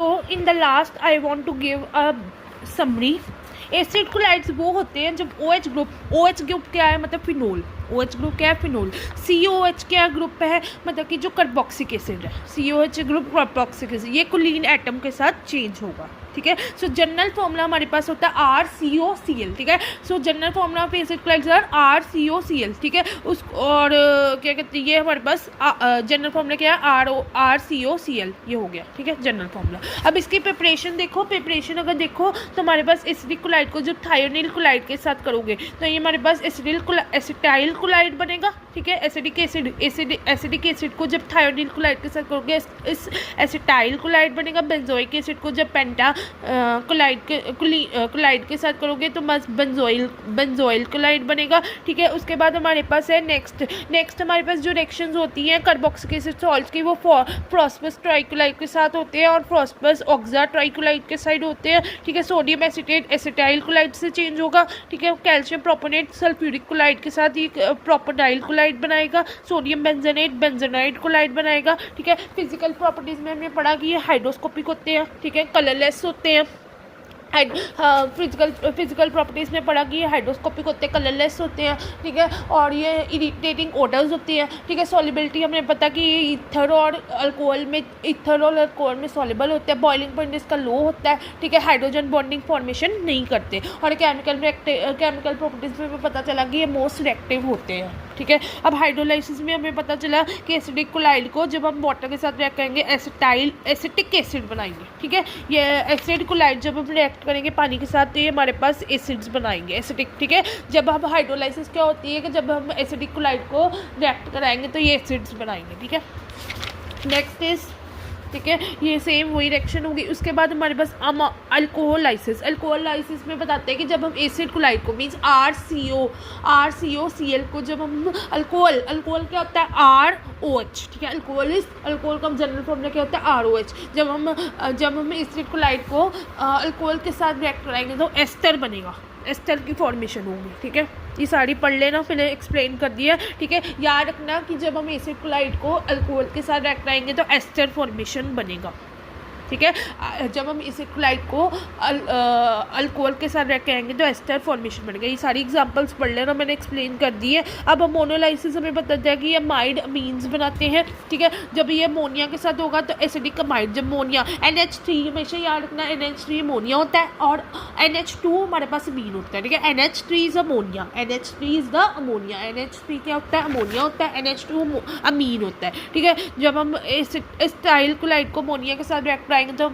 So in the last I want to give a summary. Acid chlorides वो होते हैं जब OH ग्रुप क्या है, मतलब फिनोल। OH ग्रुप क्या है, फिनोल। COH क्या ग्रुप है, मतलब कि जो कार्बोक्सिक एसिड है, COH ग्रुप कार्बोक्सिक एसिड, ये कुलीन एटम के साथ चेंज होगा, ठीक है। सो जनरल फॉर्मूला हमारे पास होता है RCOCl, ठीक है। So general formula of acid chlorides are RCOCl, ठीक है। उस और क्या कहते हैं, ये हमारे पास जनरल फॉर्मूला क्या है, RCOCl, ये हो गया, ठीक है, जनरल फॉर्मूला। अब इसकी प्रिपरेशन देखो, प्रिपरेशन अगर देखो तो हमारे पास एसिडिक कोलाइड को जब थायोनिल कोलाइड के साथ करोगे तो ये हमारे पास एसिटाइल कोलाइड बनेगा, ठीक है। एसिडिक एसिड को जब थायोनिल कोलाइड के साथ करोगे इस एसिटाइल कोलाइड बनेगा। बेंजोइक एसिड को जब पेंटा कोलाइड के साथ करोगे तो बस बेंजोइल कोलाइड बनेगा, ठीक है। उसके बाद हमारे पास है नेक्स्ट हमारे पास जो रिएक्शंस होती हैं कार्बोक्सिलिक एसिड सॉल्ट्स की, वो फॉस्फरस ट्राइकोलाइड के साथ होते हैं और फॉस्फरस ऑक्सा ट्राइकोलाइड के साइड होते हैं, ठीक है। सोडियम एसीटेट एसिटाइल कोलाइड से चेंज होगा, ठीक है। कैल्शियम प्रोपोनेट सल्फ्यूरिक कोलाइड के साथ ये प्रोपोडाइल कोलाइड बनाएगा। सोडियम बेंजोनेट बेंजोनाइड कोलाइड बनाएगा, ठीक है। फिजिकल प्रॉपर्टीज में हमने पढ़ा कि ये हाइड्रोस्कोपिक होते हैं, ठीक है, कलरलेस होते हैं। फिजिकल प्रॉपर्टीज़ में पढ़ा कि ये हाइड्रोस्कोपिक होते हैं, कलरलेस होते हैं, ठीक है। और ये इरिटेटिंग ओडर्स होती हैं, ठीक है। सॉल्युबिलिटी हमें पता कि ये ईथर और अल्कोहल में सॉल्युबल होते हैं। बॉइलिंग पॉइंट इसका लो होता है, ठीक है। हाइड्रोजन बॉन्डिंग फॉर्मेशन नहीं करते। और केमिकल प्रॉपर्टीज़ में हमें पता चला कि ये मोस्ट रिएक्टिव होते हैं, ठीक है। अब हाइड्रोलाइसिस में हमें पता चला कि एसिडिक कोलाइड को जब हम वाटर के साथ रिएक्ट करेंगे एसिटिक एसिड बनाएंगे, ठीक है। ये एसिड कोलाइड जब हम रिएक्ट करेंगे पानी के साथ तो ये हमारे पास एसिड्स बनाएंगे, एसिडिक, ठीक है। जब हम हाइड्रोलाइसिस क्या होती है कि जब हम एसिडिक कोलाइड को रिएक्ट कराएंगे तो ये एसिड्स बनाएंगे, ठीक है। नेक्स्ट इज, ठीक है, ये सेम वही रिएक्शन होगी। उसके बाद हमारे पास अल्कोहलाइसिस में बताते हैं कि जब हम एसिड कोलाइड को मीन्स RCOCl को जब हम अल्कोहल क्या होता है ROH, ठीक है। अल्कोहल का जनरल फॉर्मूला क्या होता है ROH। जब हम एसिड कोलाइड को अल्कोहल के साथ रिएक्ट कराएंगे तो एस्टर बनेगा, एस्टर की फॉर्मेशन होगी, ठीक है। ये सारी पढ़ लेना, फिर एक्सप्लेन कर दिया, ठीक है। याद रखना कि जब हम एसिड कोलाइड को अल्कोहल के साथ रिएक्ट कराएंगे तो एस्टर फॉर्मेशन बनेगा, ठीक है। जब हम एसिड कोलाइड को अल्कोहल के साथ रिएक्ट करेंगे तो एस्टर फॉर्मेशन बनेगा। ये सारी एग्जांपल्स पढ़ लेना, मैंने एक्सप्लेन कर दी है। अब अमोनोलाइसिस हमें पता चला कि ये अमाइड अमीन्स बनाते हैं, ठीक है। जब ये अमोनिया के साथ होगा तो एसिडिक अमाइड, जब अमोनिया NH3, हमेशा याद रखना NH3 अमोनिया होता है और NH2 हमारे पास अमीन होता है, ठीक है। NH3 is ammonia, NH3 is the ammonia, NH3 क्या होता है, अमोनिया होता है, NH2 अमीन होता है, ठीक है। जब हम एसिटाइल कोलाइड को अमोनिया के साथ रिएक्ट कराएंगे तो